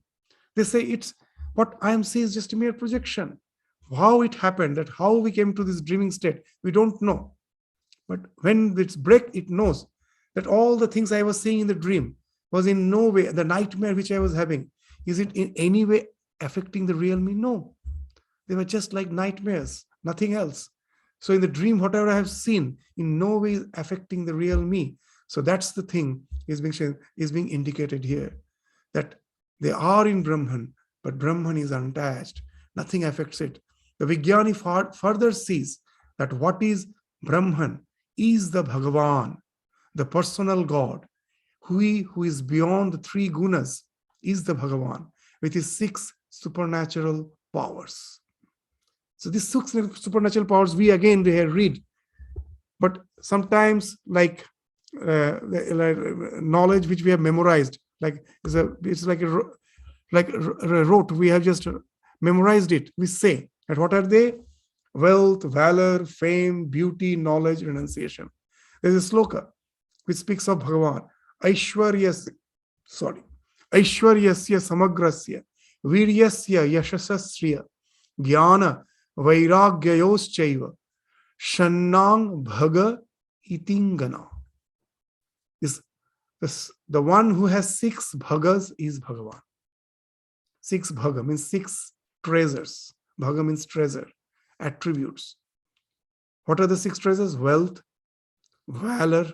They say it's what I am saying is just a mere projection. How it happened, that how we came to this dreaming state, we don't know. But when it's break, it knows that all the things I was seeing in the dream was in no way, the nightmare which I was having, is it in any way affecting the real me? No. They were just like nightmares, nothing else. So in the dream, whatever I have seen, in no way is affecting the real me. So that's the thing is being indicated here, that they are in Brahman, but Brahman is unattached. Nothing affects it. The Vijnani further sees that what is Brahman is the Bhagavan, the personal God, who is beyond the three gunas, is the Bhagavan with his 6 supernatural powers. So these 6 supernatural powers we again read, but sometimes like knowledge which we have memorized, it's like a rote, we have just memorized it. We say that what are they? Wealth, valor, fame, beauty, knowledge, renunciation. There's a sloka which speaks of Bhagavan. Aishwaryasya samagrasya viryasya yashasasriya jnana vairagyayos shannang bhaga itingana. The one who has 6 bhagas is Bhagavan. 6 bhaga means 6 treasures. Bhaga means treasure, attributes. What are the 6 treasures? Wealth, valor,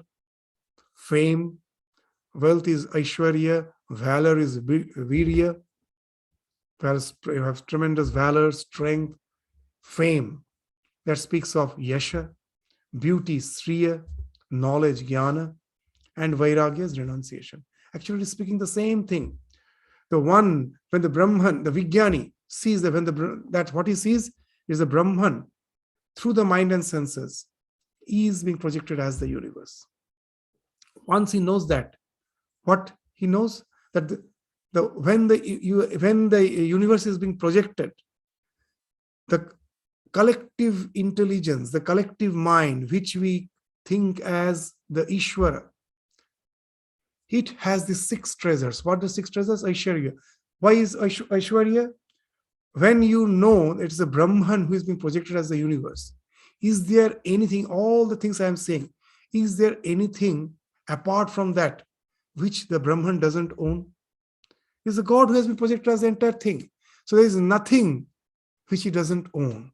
fame. Wealth is Aishwarya, valor is Virya. You have tremendous valor, strength, fame. That speaks of Yasha, beauty, Sriya, knowledge, Jnana, and Vairagya is renunciation. Actually speaking, the same thing. The one, when the Brahman, the Vijnani, sees that what he sees is the Brahman through the mind and senses is being projected as the universe. Once he knows that, what he knows that when the universe is being projected, the collective intelligence, the collective mind, which we think as the Ishvara, it has the 6 treasures. What are the 6 treasures? Aishwarya. Why is Aishwarya? When you know it's the Brahman who is being projected as the universe, is there anything, all the things I am saying, is there anything apart from that which the Brahman doesn't own? It's the God who has been projected as the entire thing. So there is nothing which he doesn't own.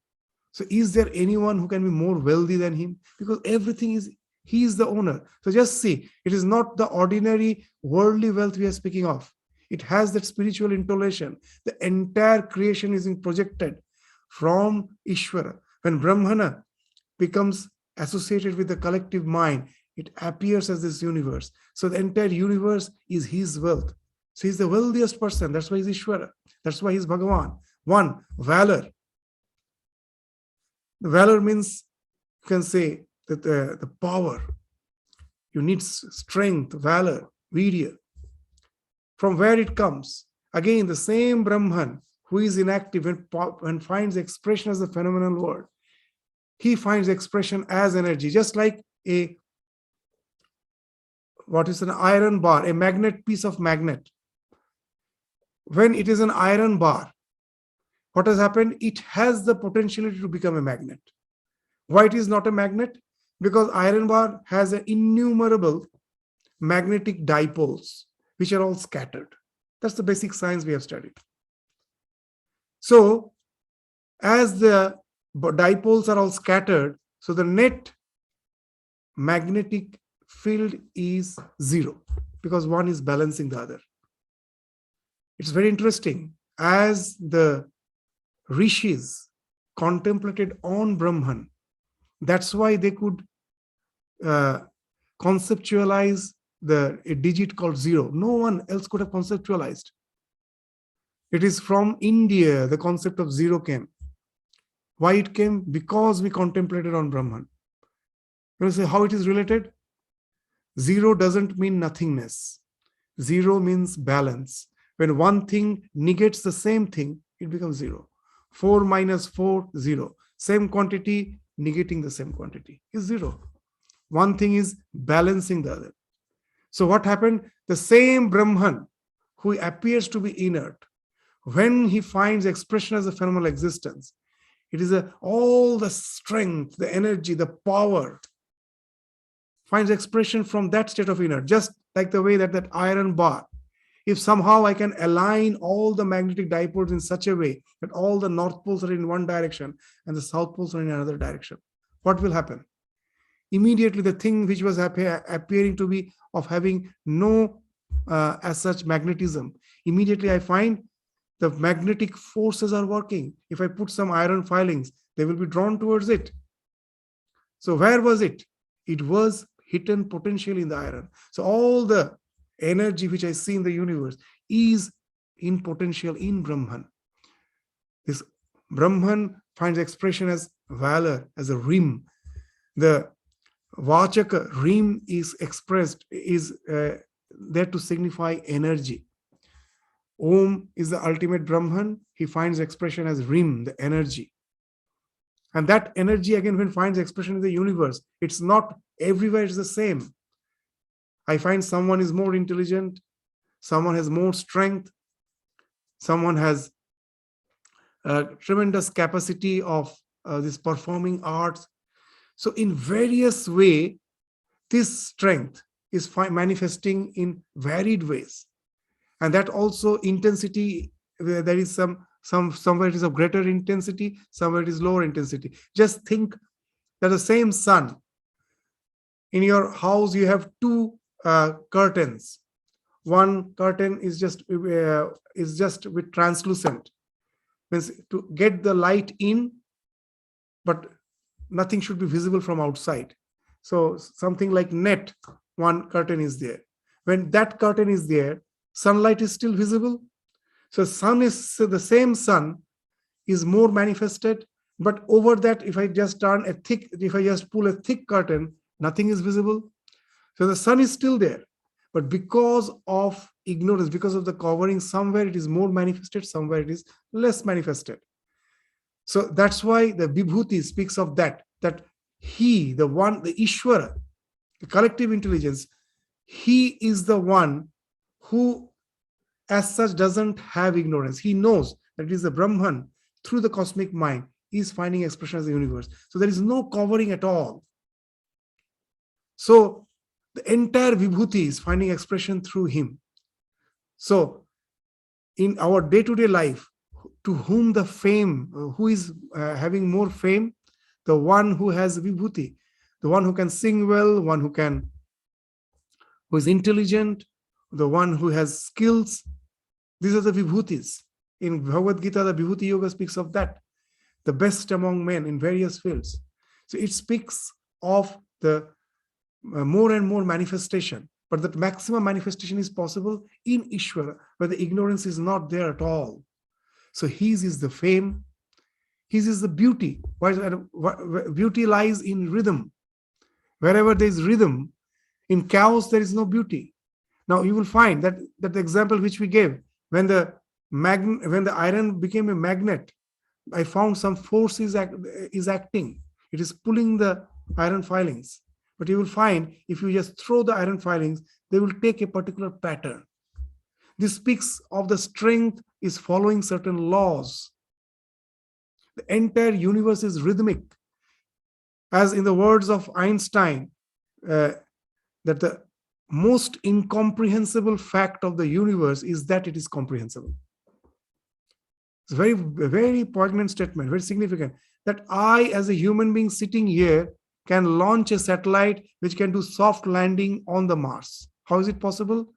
So is there anyone who can be more wealthy than him? Because everything is, he is the owner. So just see, it is not the ordinary worldly wealth we are speaking of. It has that spiritual intonation. The entire creation is being projected from Ishvara. When Brahmana becomes associated with the collective mind, it appears as this universe. So the entire universe is his wealth. So he's the wealthiest person. That's why he's Ishvara. That's why he's Bhagavan. 1, valor. The valor means, you can say, that the power. You need strength, valor, virya. From where it comes? Again, the same Brahman who is inactive and finds expression as the phenomenal world. He finds expression as energy, just like an iron bar, a magnet, piece of magnet. When it is an iron bar, what has happened? It has the potentiality to become a magnet. Why it is not a magnet? Because iron bar has innumerable magnetic dipoles, which are all scattered. That's the basic science we have studied. So, as the dipoles are all scattered, so the net magnetic field is 0, because one is balancing the other. It's very interesting. As the rishis contemplated on Brahman, that's why they could conceptualize a digit called 0. No one else could have conceptualized. It is from India the concept of 0 came. Why it came? Because we contemplated on Brahman. You say how it is related? 0 doesn't mean nothingness. 0 means balance. When one thing negates the same thing, it becomes 0. 4 minus 4, 0. Same quantity negating the same quantity is 0. One thing is balancing the other. So what happened? The same Brahman who appears to be inert, when he finds expression as a phenomenal existence, it is all the strength, the energy, the power finds expression from that state of inert, just like the way that iron bar. If somehow I can align all the magnetic dipoles in such a way that all the north poles are in one direction and the south poles are in another direction, what will happen? immediately the thing which was appearing to be of having no as such magnetism, immediately I find the magnetic forces are working. If I put some iron filings, they will be drawn towards it. So where was it? It was hidden potential in the iron. So all the energy which I see in the universe is in potential in Brahman. This Brahman finds expression as valor, as a rim. The Vachaka rim is expressed, is there to signify energy. Om is the ultimate Brahman. He finds expression as rim, the energy. And that energy again, when finds expression in the universe, it's not everywhere it's the same. I find someone is more intelligent, someone has more strength, someone has a tremendous capacity of this performing arts. So in various way, this strength is manifesting in varied ways. And that also intensity, there is somewhere it is of greater intensity, somewhere it is lower intensity. Just think that the same sun, in your house you have two curtains. One curtain is just with translucent, means to get the light in, but nothing should be visible from outside. So something like net, one curtain is there. When that curtain is there, sunlight is still visible. So the same sun is more manifested, but over that, if I just pull a thick curtain, nothing is visible. So the sun is still there, but because of ignorance, because of the covering, somewhere it is more manifested, somewhere it is less manifested. So that's why the Vibhuti speaks of that he, the one, the Ishvara, the collective intelligence, he is the one who as such doesn't have ignorance. He knows that it is the Brahman through the cosmic mind is finding expression as the universe. So there is no covering at all. So the entire Vibhuti is finding expression through him. So in our day-to-day life, to whom the fame, who is having more fame? The one who has Vibhuti, the one who can sing well, one who is intelligent, the one who has skills. These are the Vibhutis. In Bhagavad Gita, the Vibhuti Yoga speaks of that, the best among men in various fields. So it speaks of the more and more manifestation, but that maximum manifestation is possible in Ishvara, where the ignorance is not there at all. So his is the fame, his is the beauty. Beauty lies in rhythm. Wherever there is rhythm, in chaos there is no beauty. Now you will find that the example which we gave, when the iron became a magnet, I found some force is acting. It is pulling the iron filings. But you will find if you just throw the iron filings, they will take a particular pattern. This speaks of the strength is following certain laws. The entire universe is rhythmic. As in the words of Einstein, that the most incomprehensible fact of the universe is that it is comprehensible. It's a very poignant statement, very significant, that I, as a human being sitting here, can launch a satellite which can do soft landing on the Mars. How is it possible?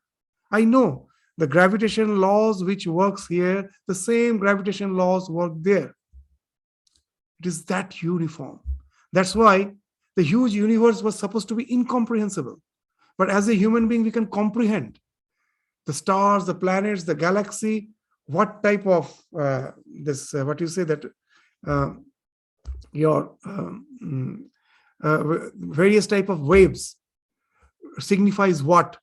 I know the gravitation laws which works here, the same gravitation laws work there. It is that uniform. That's why the huge universe was supposed to be incomprehensible. But as a human being, we can comprehend the stars, the planets, the galaxy, what type of various type of waves signifies what.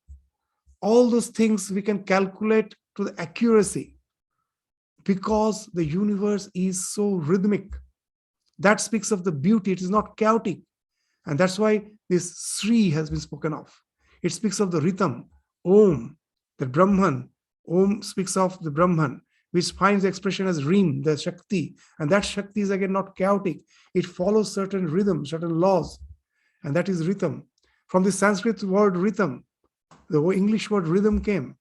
All those things we can calculate to the accuracy because the universe is so rhythmic. That speaks of the beauty. It is not chaotic. And that's why this Sri has been spoken of. It speaks of the rhythm, Om, the Brahman. Om speaks of the Brahman, which finds expression as Rim, the Shakti. And that Shakti is again not chaotic. It follows certain rhythm, certain laws. And that is rhythm. From the Sanskrit word rhythm, the English word rhythm came.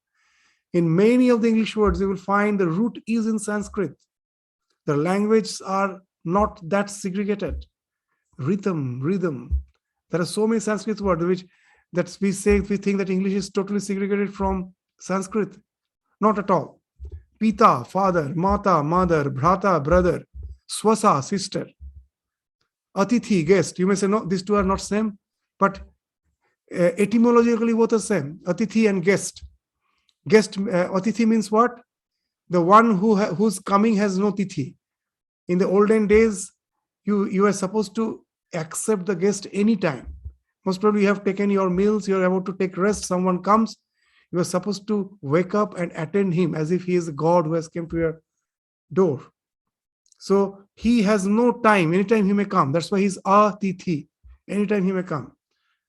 In many of the English words, you will find the root is in Sanskrit. The languages are not that segregated. Rhythm. There are so many Sanskrit words which that we think that English is totally segregated from Sanskrit. Not at all. Pita, father; mata, mother; bhrata, brother; swasa, sister; atithi, guest. You may say, no, these two are not same, but etymologically both are same. Atithi and guest. Atithi means what? The one whose coming has no tithi. In the olden days, you are supposed to accept the guest anytime. Most probably you have taken your meals, you are about to take rest, someone comes, you are supposed to wake up and attend him as if he is a god who has come to your door. So he has no time, anytime he may come. That's why he's atithi, anytime he may come.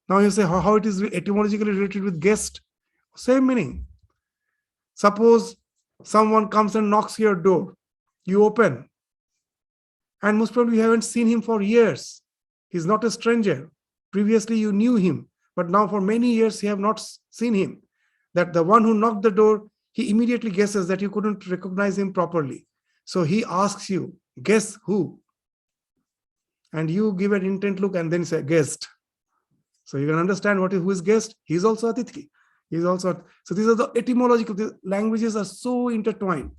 Now you say how it is etymologically related with guest. Same meaning. Suppose someone comes and knocks your door, you open, and most probably you haven't seen him for years. He's not a stranger. Previously you knew him, but now for many years you have not seen him. That the one who knocked the door, he immediately guesses that you couldn't recognize him properly. So he asks you, guess who? And you give an intent look and then say, guest. So you can understand who is guest. He's also atithi. He's also, so these are the etymological, the languages are so intertwined.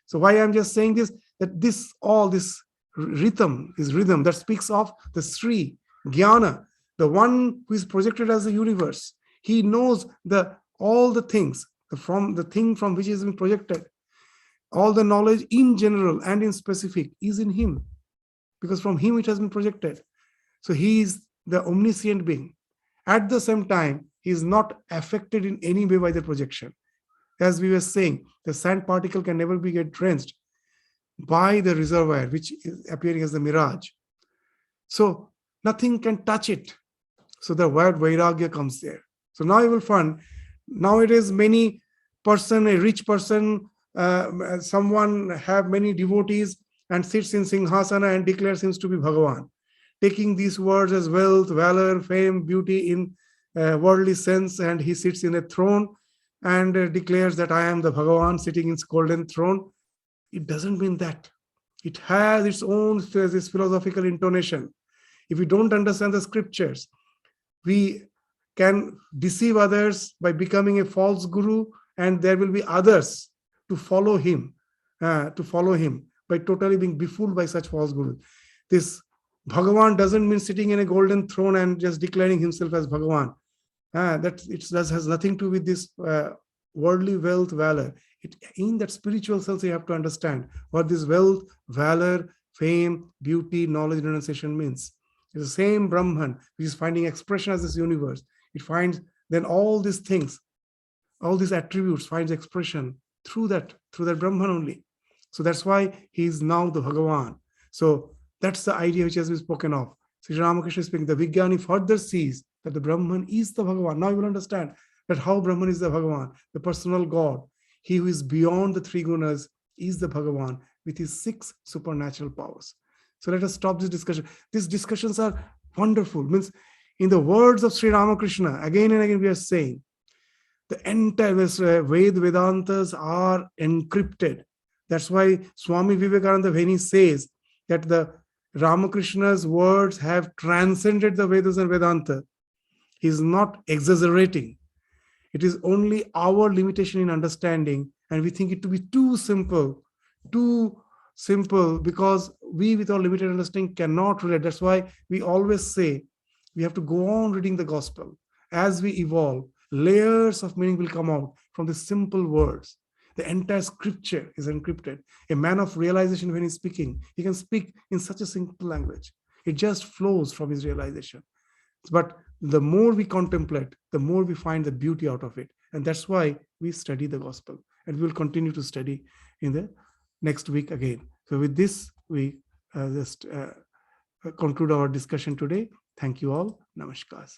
So why I'm just saying this, that this rhythm is rhythm that speaks of the Sri, Jnana, the one who is projected as the universe. He knows all the things, from the thing from which is being projected. All the knowledge in general and in specific is in him, because from him it has been projected. So he is the omniscient being. At the same time, he is not affected in any way by the projection. As we were saying, the sand particle can never get drenched by the reservoir, which is appearing as the mirage. So nothing can touch it. So the word vairagya comes there. So now you will find, nowadays a rich person, someone have many devotees and sits in Singhasana and declares him to be Bhagavan, taking these words as wealth, valor, fame, beauty in worldly sense, and he sits in a throne and declares that I am the Bhagavan sitting in his golden throne. It doesn't mean that. It has its own this philosophical intonation. If we don't understand the scriptures, we can deceive others by becoming a false guru, and there will be others to follow him by totally being befooled by such false gurus. This Bhagavan doesn't mean sitting in a golden throne and just declaring himself as Bhagavan. That has nothing to do with this worldly wealth, valor. In that spiritual sense, you have to understand what this wealth, valor, fame, beauty, knowledge, renunciation means. It's the same Brahman which is finding expression as this universe. It finds then all these things, all these attributes finds expression through that Brahman only. So that's why he is now the Bhagavan. So that's the idea which has been spoken of. Sri Ramakrishna is speaking, the Vijnani further sees that the Brahman is the Bhagavan. Now you will understand that how Brahman is the Bhagavan, the personal God. He who is beyond the three gunas is the Bhagavan with his 6 supernatural powers. So let us stop this discussion. These discussions are wonderful. Means, in the words of Sri Ramakrishna, again and again we are saying, the entire Vedantas are encrypted. That's why Swami Vivekananda, when he says that the Ramakrishna's words have transcended the Vedas and Vedanta, he is not exaggerating. It is only our limitation in understanding, and we think it to be too simple, because we with our limited understanding cannot relate. That's why we always say we have to go on reading the gospel. As we evolve, layers of meaning will come out from the simple words. The entire scripture is encrypted. A man of realization, when he's speaking, he can speak in such a simple language. It just flows from his realization. But the more we contemplate, the more we find the beauty out of it. And that's why we study the gospel. And we will continue to study in the next week again. So with this, we just conclude our discussion today. Thank you all. Namaskar.